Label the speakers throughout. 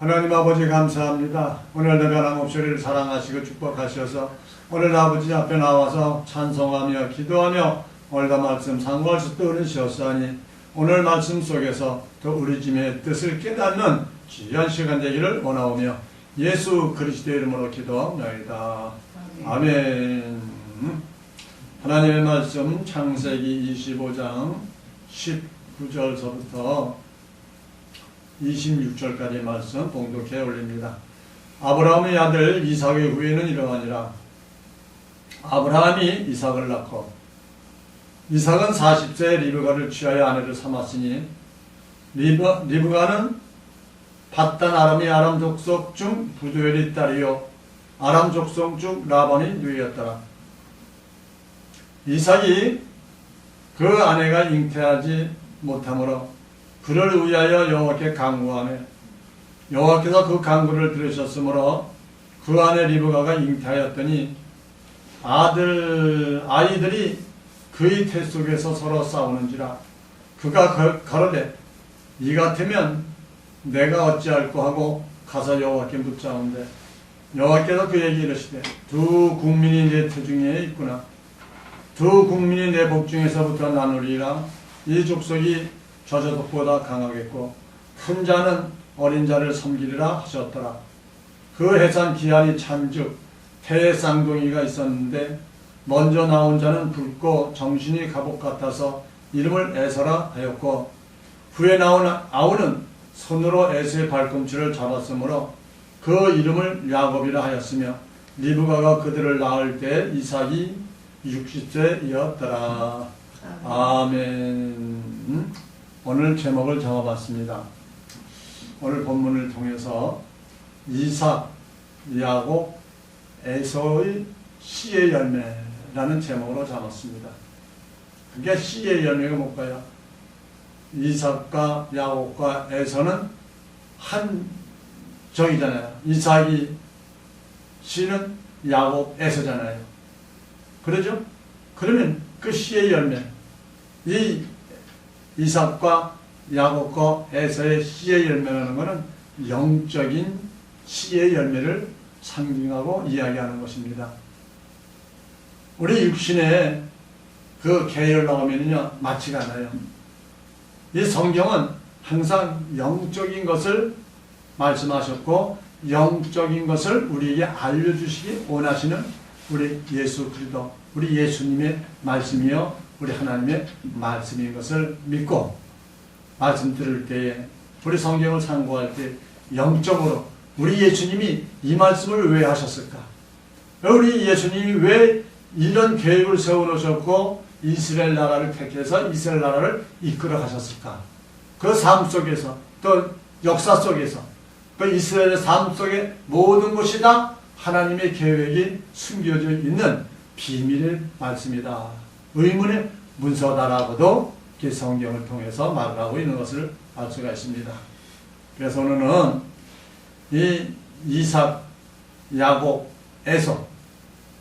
Speaker 1: 하나님 아버지 감사합니다. 오늘도 변함없이 우리를 사랑하시고 축복하셔서 오늘 아버지 앞에 나와서 찬송하며 기도하며 오늘도 말씀 상고할 수 있도록 은혜시옵사오니 오늘 말씀 속에서 또 우리 주님의 뜻을 깨닫는 귀한 시간 되기를 원하오며 예수 그리스도의 이름으로 기도하옵나이다. 아멘. 하나님의 말씀 창세기 25장 19절서부터 26절까지의 말씀 봉독해 올립니다. 아브라함의 아들 이삭의 후예는 이러하니라. 아브라함이 이삭을 낳고 이삭은 40세에 리브가를 취하여 아내를 삼았으니 리브가는 밧단 아람이 아람 족속 중 부두엘의 딸이요 아람 족속 중 라반의 누이였더라. 이삭이 그 아내가 잉태하지 못하므로 그를 위하여 여호와께 간구하며 여호와께서 그 간구를 들으셨으므로 그 아내 리브가가 잉태하였더니 아이들이 그의 태 속에서 서로 싸우는지라. 그가 가로되 이 같으면 내가 어찌할꼬 하고 가서 여호와께 묻자온대 여호와께서 그에게 이르시되 두 국민이 내 태중에 있구나. 두 국민이 내 복중에서부터 나누리라. 이 족속이 저족보다 강하겠고 큰 자는 어린 자를 섬기리라 하셨더라. 그 해산 기한이 참즉 태의 쌍둥이가 있었는데 먼저 나온 자는 붉고 정신이 갑옷 같아서 이름을 에서라 하였고 후에 나온 아우는 손으로 에서의 발꿈치를 잡았으므로 그 이름을 야곱이라 하였으며 리브가가 그들을 낳을 때 이삭이 60세였더라. 아멘. 오늘 제목을 잡아봤습니다. 오늘 본문을 통해서 이삭, 야곱, 에서의 씨의 열매라는 제목으로 잡았습니다. 그게 씨의 열매가 뭘까요? 이삭과 야곱과 에서는 한 정이잖아요. 이삭이 씨는 야곱, 에서잖아요. 그러죠? 그러면 그 씨의 열매, 이 이삭과 야곱과 에서의 씨의 열매라는 것은 영적인 씨의 열매를 상징하고 이야기하는 것입니다. 우리 육신의 그 계열로 하면요 맞지가 않아요. 이 성경은 항상 영적인 것을 말씀하셨고 영적인 것을 우리에게 알려주시기 원하시는 우리 예수 그리스도, 우리 예수님의 말씀이요 우리 하나님의 말씀인 것을 믿고 말씀 들을 때에 우리 성경을 상고할 때 영적으로 우리 예수님이 이 말씀을 왜 하셨을까? 우리 예수님이 왜 이런 계획을 세워놓으셨고 이스라엘 나라를 택해서 이스라엘 나라를 이끌어 가셨을까? 그 삶 속에서 또 역사 속에서 그 이스라엘의 삶 속에 모든 것이 다 하나님의 계획이 숨겨져 있는 비밀의 말씀이다. 의문의 문서다라고도 성경을 통해서 말을 하고 있는 것을 알 수가 있습니다. 그래서 오늘은 이 이삭, 야곱, 에서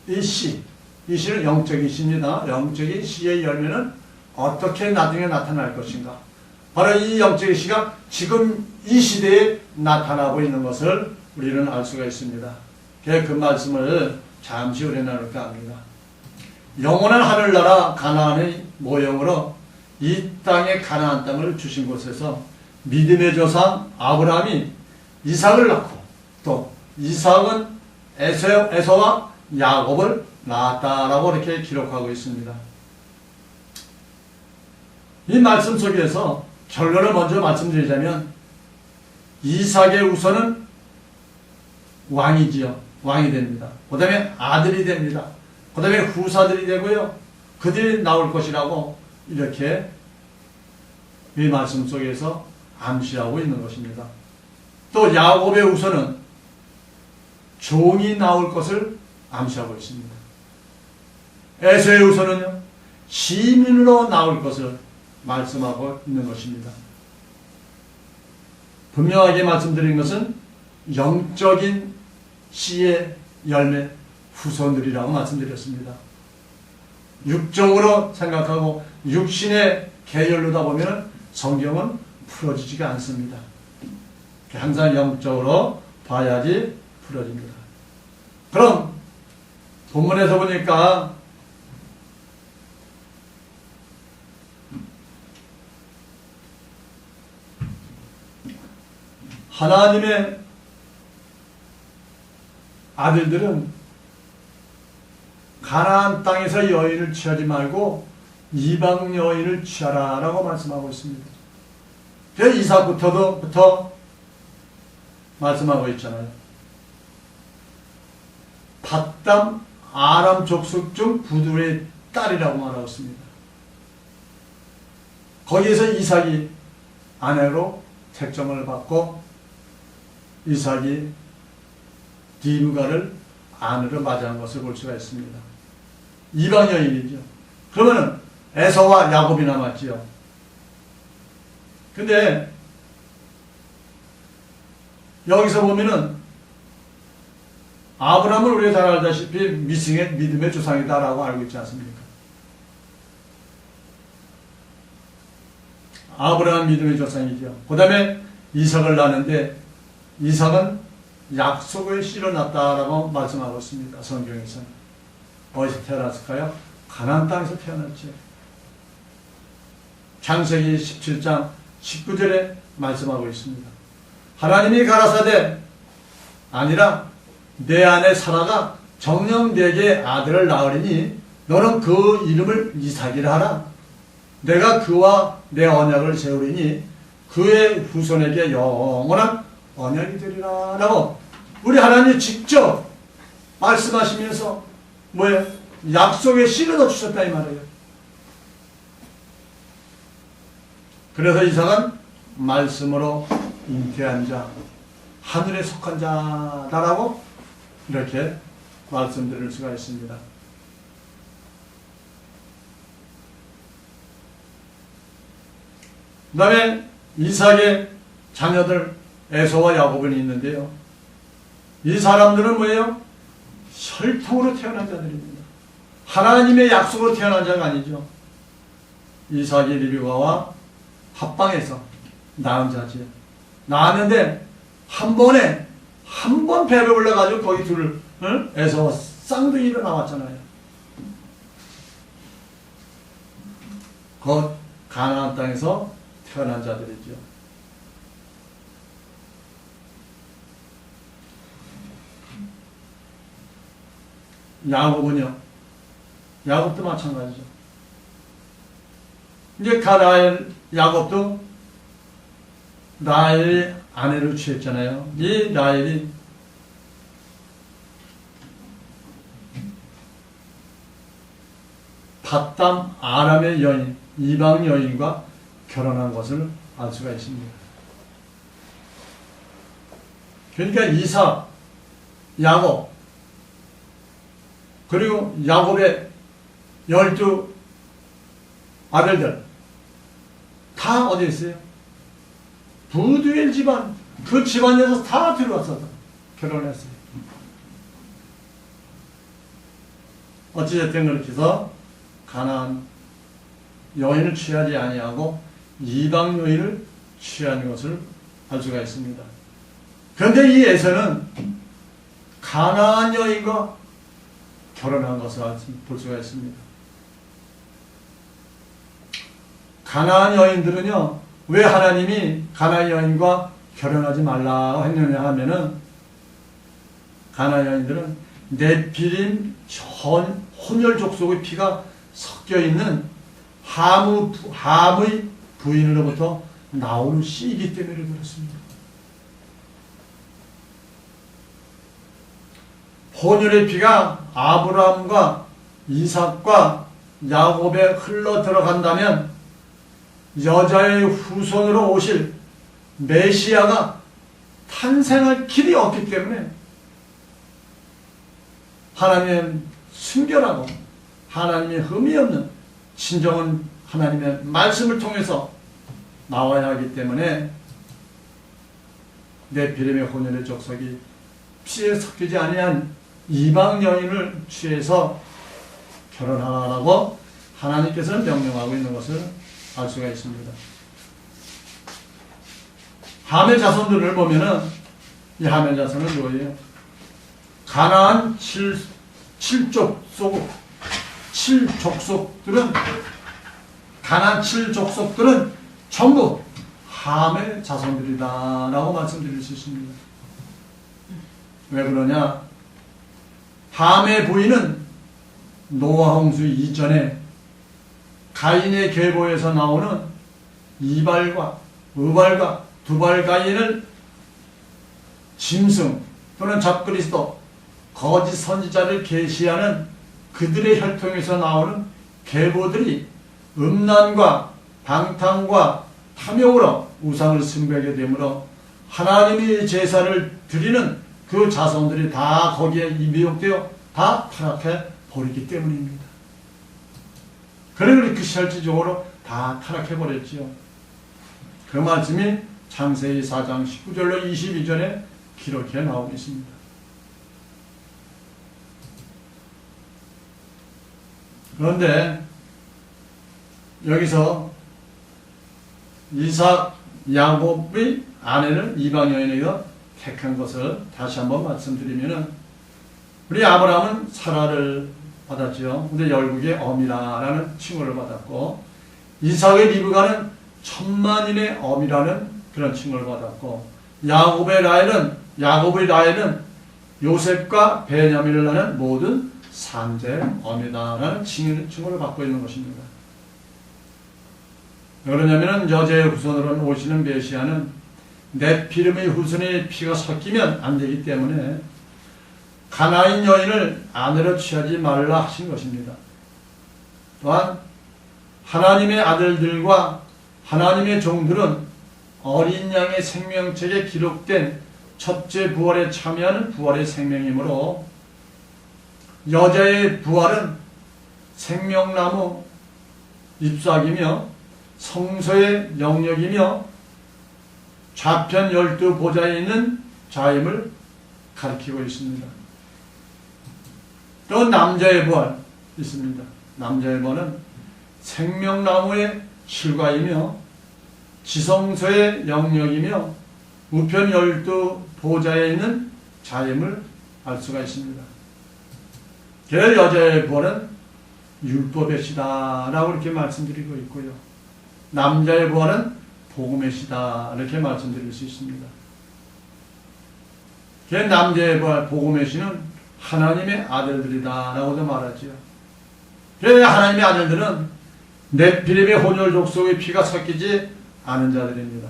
Speaker 1: 이 씨는 영적인 씨입니다. 영적인 씨의 열매는 어떻게 나중에 나타날 것인가? 바로 이 영적인 씨가 지금 이 시대에 나타나고 있는 것을 우리는 알 수가 있습니다. 그 말씀을 잠시 우리 나눌까 합니다. 영원한 하늘나라 가나안의 모형으로 이 땅에 가나안 땅을 주신 곳에서 믿음의 조상 아브라함이 이삭을 낳고 또 이삭은 에서와 야곱을 낳았다라고 이렇게 기록하고 있습니다. 이 말씀 속에서 결론을 먼저 말씀드리자면 이삭의 우선은 왕이지요. 왕이 됩니다. 그 다음에 아들이 됩니다. 그 다음에 후사들이 되고요. 그들이 나올 것이라고 이렇게 이 말씀 속에서 암시하고 있는 것입니다. 또 야곱의 우선은 종이 나올 것을 암시하고 있습니다. 에서의 우선은요. 시민으로 나올 것을 말씀하고 있는 것입니다. 분명하게 말씀드린 것은 영적인 씨의 열매 후손들이라고 말씀드렸습니다. 육적으로 생각하고 육신의 계열로다 보면 성경은 풀어지지가 않습니다. 항상 영적으로 봐야지 풀어집니다. 그럼 본문에서 보니까 하나님의 아들들은 가나안 땅에서 여인을 취하지 말고 이방 여인을 취하라 라고 말씀하고 있습니다. 그래서 이삭부터 말씀하고 있잖아요. 밧담 아람 족속 중 부두의 딸이라고 말하고 있습니다. 거기에서 이삭이 아내로 택정을 받고 이삭이 리브가를 아내로 맞이한 것을 볼 수가 있습니다. 이방 여인이죠. 그러면은 에서와 야곱이 남았지요. 근데 여기서 보면은 아브라함을 우리가 잘 알다시피 믿음의 조상이다라고 알고 있지 않습니까? 아브라함 믿음의 조상이죠. 그 다음에 이삭을 낳는데 이삭은 약속의 씨를 낳았다라고 말씀하고 있습니다. 성경에서는. 어디서 태어났을까요? 가나안 땅에서 태어났죠. 창세기 17장 19절에 말씀하고 있습니다. 하나님이 가라사대 아니라 내 아내 사라가 정녕 내게 아들을 낳으리니 너는 그 이름을 이삭이라 하라. 내가 그와 내 언약을 세우리니 그의 후손에게 영원한 언약이 되리라 라고 우리 하나님이 직접 말씀하시면서 뭐예요? 약속의 씨를 넣어주셨다 이 말이에요. 그래서 이삭은 말씀으로 잉태한 자, 하늘에 속한 자다라고 이렇게 말씀드릴 수가 있습니다. 그 다음에 이삭의 자녀들 에서와 야곱은 있는데요. 이 사람들은 뭐예요? 혈통으로 태어난 자들입니다. 하나님의 약속으로 태어난 자가 아니죠. 이삭이 리브가와 합방해서 낳은 자지요. 낳았는데 한 번에 한 번 배를 올려가지고 거기 둘을 에서와 쌍둥이로 나왔잖아요. 곧 가나안 땅에서 태어난 자들이죠. 야곱은요. 야곱도 마찬가지죠. 이제 야곱도 라헬의 아내를 취했잖아요. 이 라헬이 밧담 아람의 여인, 이방 여인과 결혼한 것을 알 수가 있습니다. 그러니까 이삭, 야곱, 그리고 야곱의 12 아들들 다 어디 있어요? 부두엘 집안, 그 집안에서 다 들어와서 결혼했어요. 어찌됐든 그렇게 해서 가나안 여인을 취하지 아니하고 이방 여인을 취한 것을 알 수가 있습니다. 그런데 이 에서는 가나안 여인과 결혼한 것을 볼 수가 있습니다. 가나안 여인들은요, 왜 하나님이 가나안 여인과 결혼하지 말라 했느냐 하면은, 가나안 여인들은 네피림 혼혈 족속의 피가 섞여 있는 함의 부인으로부터 나온 씨이기 때문에 그렇습니다. 혼혈의 피가 아브라함과 이삭과 야곱에 흘러 들어간다면 여자의 후손으로 오실 메시아가 탄생할 길이 없기 때문에 하나님의 순결하고 하나님의 흠이 없는 진정한 하나님의 말씀을 통해서 나와야 하기 때문에 네피림의 혼혈의 족속이 피에 섞이지 아니한 이방 여인을 취해서 결혼하라고 하나님께서는 명령하고 있는 것을 알 수가 있습니다. 함의 자손들을 보면은 이 함의 자손은 뭐예요? 가나안 7족속들은 가나안 7족속들은 전부 함의 자손들이다 라고 말씀드릴 수 있습니다. 왜 그러냐? 함의 부인은 노아 홍수 이전에 가인의 계보에서 나오는 이발과 의발과 두발 가인을 짐승 또는 잡그리스도 거짓 선지자를 계시하는 그들의 혈통에서 나오는 계보들이 음란과 방탕과 탐욕으로 우상을 숭배하게 되므로 하나님의 제사를 드리는 그 자손들이 다 거기에 미혹되어 다 타락해 버리기 때문입니다. 그러니 그 실질적으로 다 타락해 버렸지요. 그 말씀이 창세기 4장 19절로 22절에 기록해 나오고 있습니다. 그런데 여기서 이삭, 야곱의 아내를 이방 여인에게 택한 것을 다시 한번 말씀드리면은 우리 아브라함은 사라를 받았지요. 근데 열국의 어미라라는 칭호를 받았고 이삭의 리브가는 천만인의 어미라는 그런 칭호를 받았고 야곱의 라헬은 요셉과 베냐민을 낳는 모든 산자의 어미다라는 칭호를 받고 있는 것입니다. 왜 그러냐면 여자의 후손으로 오시는 메시아는 네피림의 후손의 피가 섞이면 안 되기 때문에 가나안 여인을 아내로 취하지 말라 하신 것입니다. 또한 하나님의 아들들과 하나님의 종들은 어린 양의 생명책에 기록된 첫째 부활에 참여하는 부활의 생명이므로 여자의 부활은 생명나무 잎사귀며 성소의 영역이며 좌편 12보좌에 있는 자임을 가리키고 있습니다. 또 남자의 부활 있습니다. 남자의 부활은 생명나무의 실과이며 지성소의 영역이며 우편 12보좌에 있는 자임을 알 수가 있습니다. 그래서 여자의 부활은 율법의 시다 라고 이렇게 말씀드리고 있고요. 남자의 부활은 복음의 시다 이렇게 말씀드릴 수 있습니다. 그래서 남자의 부활, 복음의 시는 하나님의 아들들이다 라고도 말하지요. 그래서 하나님의 아들들은 네피림의 혼혈 족속의 피가 섞이지 않은 자들입니다.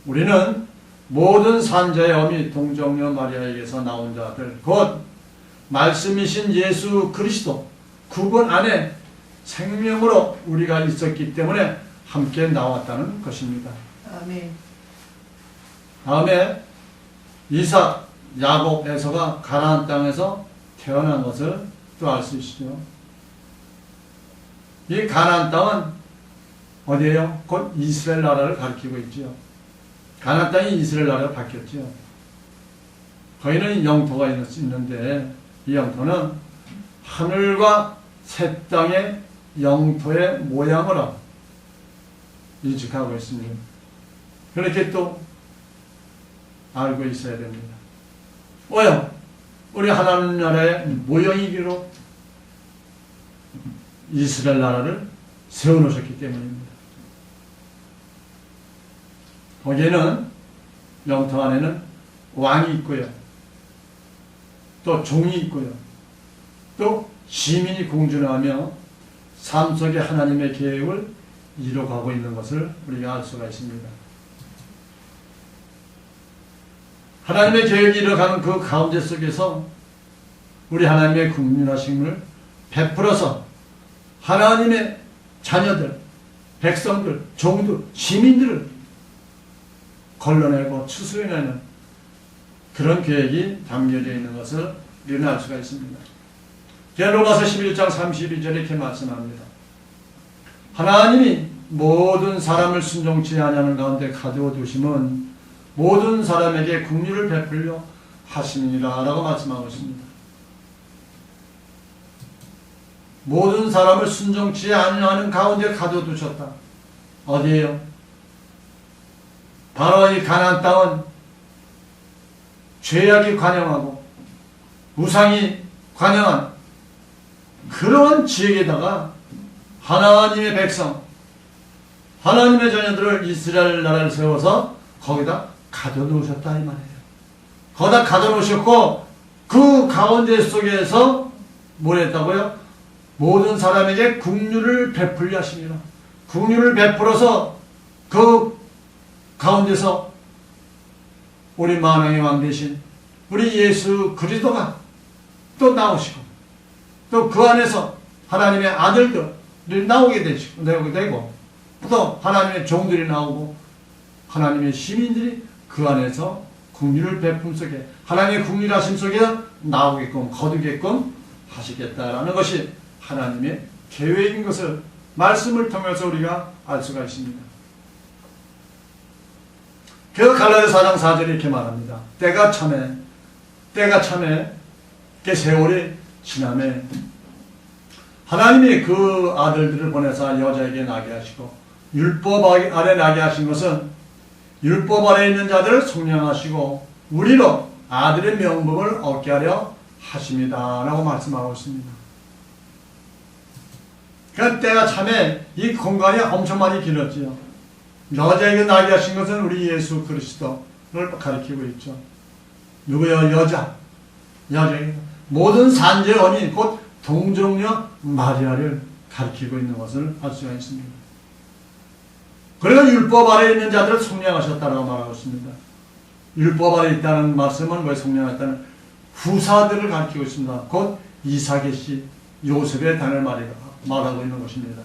Speaker 1: 우리는 모든 산자의 어미 동정녀 마리아에게서 나온 자들 곧 말씀이신 예수 그리스도 그분 안에 생명으로 우리가 있었기 때문에 함께 나왔다는 것입니다.
Speaker 2: 아멘.
Speaker 1: 다음에 이삭, 야곱, 에서가 가나안 땅에서 태어난 것을 또 알 수 있죠. 이 가나안 땅은 어디예요? 곧 이스라엘 나라를 가리키고 있죠. 가나안 땅이 이스라엘 나라로 바뀌었죠. 거기는 영토가 있는데 이 영토는 하늘과 새 땅의 영토의 모양으로 인식하고 있습니다. 그렇게 또 알고 있어야 됩니다. 왜요? 우리 하나님 나라의 모형이기로 이스라엘 나라를 세워놓으셨기 때문입니다. 거기에는 영토 안에는 왕이 있고요. 또 종이 있고요. 또 시민이 공존하며 삶 속에 하나님의 계획을 이뤄가고 있는 것을 우리가 알 수가 있습니다. 하나님의 계획이 이뤄가는 그 가운데 속에서 우리 하나님의 국민하심을 베풀어서 하나님의 자녀들, 백성들, 종들, 시민들을 걸러내고 추수해내는 그런 계획이 담겨져 있는 것을 우리는 알 수가 있습니다. 로마서 11장 32절에 이렇게 말씀합니다. 하나님이 모든 사람을 순종치 아니하는 가운데 가두어 두심은 모든 사람에게 긍휼을 베풀려 하심이니라 라고 말씀하고 있습니다. 모든 사람을 순종치 아니하는 가운데 가두어 두셨다. 어디에요? 바로 이 가나안 땅은 죄악이 관영하고 우상이 관영한 그러한 지역에다가 하나님의 백성, 하나님의 자녀들을 이스라엘 나라를 세워서 거기다 가둬놓으셨다 이 말이에요. 거기다 가둬놓으셨고 그 가운데 속에서 뭘 했다고요? 모든 사람에게 긍휼을 베풀려 하십니다. 긍휼을 베풀어서 그 가운데서 우리 만왕의 왕 되신 우리 예수 그리스도가 또 나오시고 또 그 안에서 하나님의 아들들이 나오게 되고 또 하나님의 종들이 나오고 하나님의 시민들이 그 안에서 긍휼을 베품 속에 하나님의 긍휼하심 속에 나오게끔 거두게끔 하시겠다라는 것이 하나님의 계획인 것을 말씀을 통해서 우리가 알 수가 있습니다. 그래서 갈라디아서 4장 4절에 이렇게 말합니다. 때가 참에 그 세월이 지나매 하나님이 그 아들들을 보내사 여자에게 나게 하시고 율법 아래 나게 하신 것은 율법 아래 있는 자들을 속량하시고 우리로 아들의 명복을 얻게 하려 하십니다 라고 말씀하고 있습니다. 그 때가 참에 이 공간이 엄청 많이 길었지요. 여자에게 나게 하신 것은 우리 예수 그리스도를 가리키고 있죠. 누구요? 여자. 모든 산지의 원인 곧 동정녀 마리아를 가리키고 있는 것을 알 수가 있습니다. 그래서 율법 아래 있는 자들을 속량하셨다고 말하고 있습니다. 율법 아래 있다는 말씀은 왜 속량했다는 후사들을 가리키고 있습니다. 곧 이삭의 씨 요셉의 단을 말하고 있는 것입니다.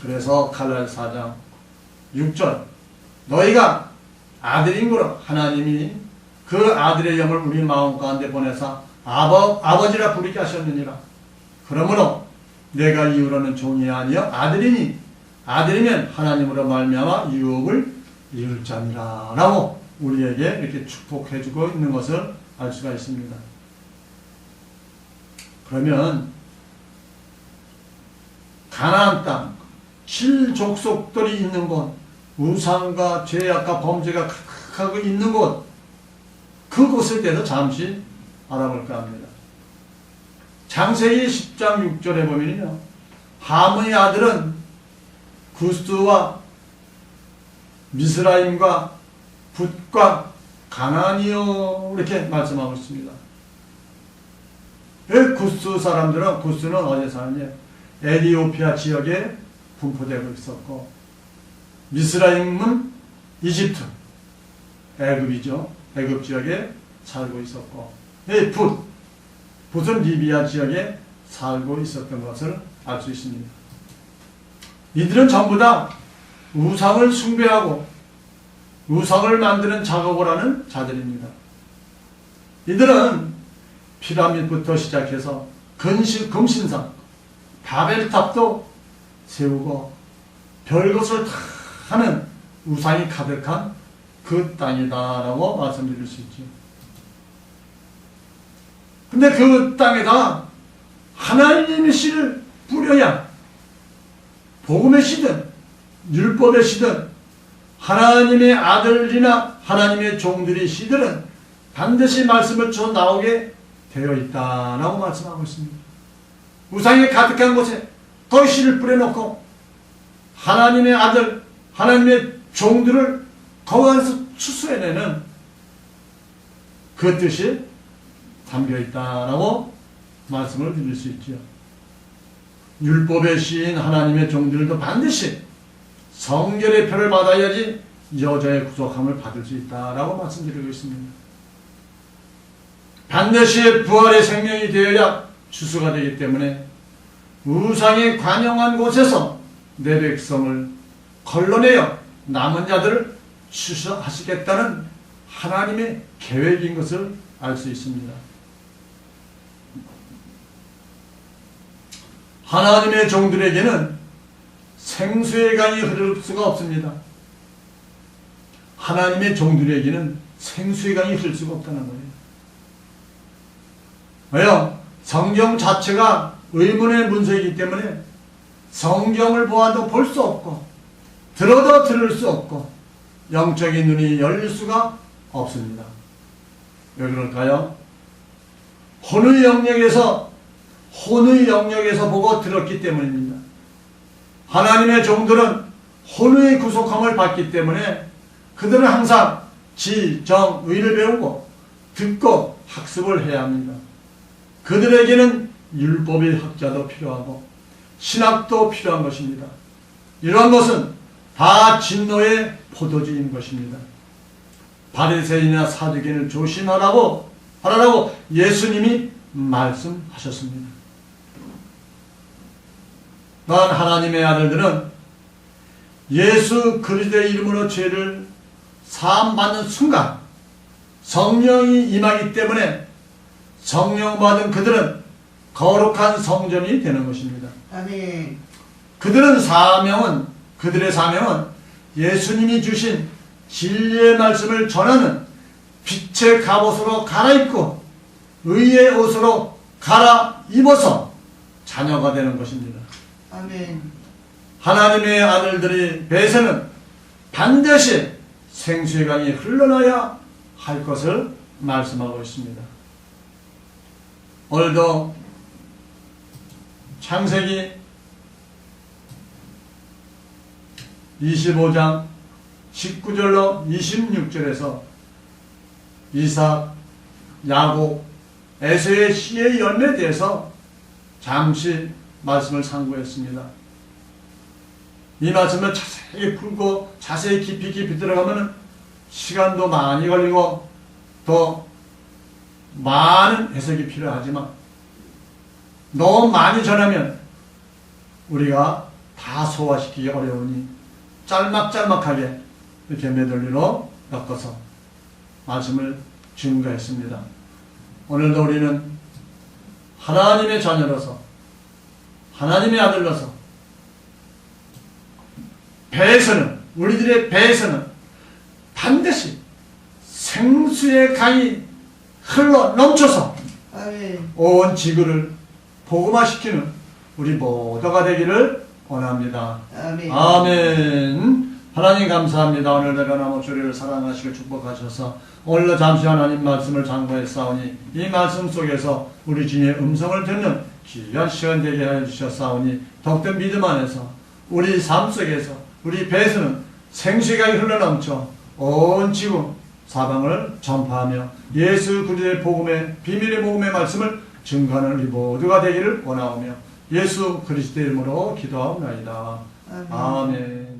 Speaker 1: 그래서 갈라디아서 4장 6절 너희가 아들인 거로 하나님이 그 아들의 영을 우리 마음 가운데 보내사 아버지라 부르게 하셨느니라. 그러므로 내가 이후로는 종이 아니여 아들이니 아들이면 하나님으로 말미암아 유업을 이을 자니라 라고 우리에게 이렇게 축복해주고 있는 것을 알 수가 있습니다. 그러면 가나안 땅 7족속들이 있는 곳, 우상과 죄악과 범죄가 각하고 있는 곳, 그곳에 대해서 잠시 알아볼까 합니다. 창세기 10장 6절에 보면요, 함의 아들은 구스와 미스라임과 붓과 가나안이요 이렇게 말씀하고 있습니다. 구스 사람들은, 구스는 어디에 사느냐? 에티오피아 지역에 분포되고 있었고, 미스라임은 이집트, 애굽이죠. 애굽 지역에 살고 있었고, 붓은 리비아 지역에 살고 있었던 것을 알 수 있습니다. 이들은 전부 다 우상을 숭배하고 우상을 만드는 작업을 하는 자들입니다. 이들은 피라밋부터 시작해서 금신상, 바벨탑도 세우고 별것을 다 하는 우상이 가득한 그 땅이다라고 말씀드릴 수 있죠. 근데 그 땅에다 하나님의 씨를 뿌려야 복음의 씨든 율법의 씨든 하나님의 아들이나 하나님의 종들의 씨들은 반드시 말씀을 쳐 나오게 되어 있다라고 말씀하고 있습니다. 우상이 가득한 곳에 거기 씨를 뿌려놓고 하나님의 아들, 하나님의 종들을 거기 안에서 추수해내는 그 뜻이 담겨있다라고 말씀을 드릴 수 있죠. 율법의 시인 하나님의 종들도 반드시 성결의 표를 받아야지 여자의 구속함을 받을 수 있다라고 말씀드리고 있습니다. 반드시 부활의 생명이 되어야 추수가 되기 때문에 우상이 관영한 곳에서 내 백성을 걸러내어 남은 자들을 추수하시겠다는 하나님의 계획인 것을 알 수 있습니다. 하나님의 종들에게는 생수의 강이 흐를 수가 없습니다. 하나님의 종들에게는 생수의 강이 흐를 수가 없다는 거예요. 왜요? 성경 자체가 의문의 문서이기 때문에 성경을 보아도 볼 수 없고 들어도 들을 수 없고 영적인 눈이 열릴 수가 없습니다. 왜 그럴까요? 혼의 영역에서 보고 들었기 때문입니다. 하나님의 종들은 혼의 구속함을 받기 때문에 그들은 항상 지, 정, 의를 배우고 듣고 학습을 해야 합니다. 그들에게는 율법의 학자도 필요하고 신학도 필요한 것입니다. 이러한 것은 다 진노의 포도주인 것입니다. 바리새인이나 사두개인을 조심하라고 예수님이 말씀하셨습니다. 또한 하나님의 아들들은 예수 그리스도의 이름으로 죄를 사함받는 순간 성령이 임하기 때문에 성령 받은 그들은 거룩한 성전이 되는 것입니다.
Speaker 2: 아멘.
Speaker 1: 그들의 사명은 예수님이 주신 진리의 말씀을 전하는 빛의 갑옷으로 갈아입고 의의 옷으로 갈아입어서 자녀가 되는 것입니다.
Speaker 2: 아멘.
Speaker 1: 하나님의 아들들의 배에서는 반드시 생수의 강이 흘러나야 할 것을 말씀하고 있습니다. 오늘도 창세기 25장 19절로 26절에서 이삭, 야곱, 에서의 씨의 열매에 대해서 잠시 말씀을 상고했습니다. 이 말씀을 자세히 풀고 자세히 깊이 들어가면 시간도 많이 걸리고 더 많은 해석이 필요하지만 너무 많이 전하면 우리가 다 소화시키기 어려우니 짤막짤막하게 이렇게 메들리로 엮어서 말씀을 증거했습니다. 오늘도 우리는 하나님의 자녀로서 하나님의 아들로서 우리들의 배에서는 반드시 생수의 강이 흘러 넘쳐서 온 지구를 복음화시키는 우리 모두가 되기를 원합니다. 아멘. 하나님 감사합니다. 오늘도 변함없이 우리를 사랑하시고 축복하셔서 오늘도 잠시 하나님 말씀을 장고했사오니 이 말씀 속에서 우리 주님의 음성을 듣는 귀한 시간 되게 하여 주셨사오니 더욱더 믿음 안에서 우리 삶 속에서 우리 배에서는 생수가 흘러넘쳐 온 지구 사방을 전파하며 예수 그리스도의 복음의 비밀의 복음의 말씀을 증거하는 우리 모두가 되기를 원하오며 예수 그리스도의 이름으로 기도하옵나이다. 아멘.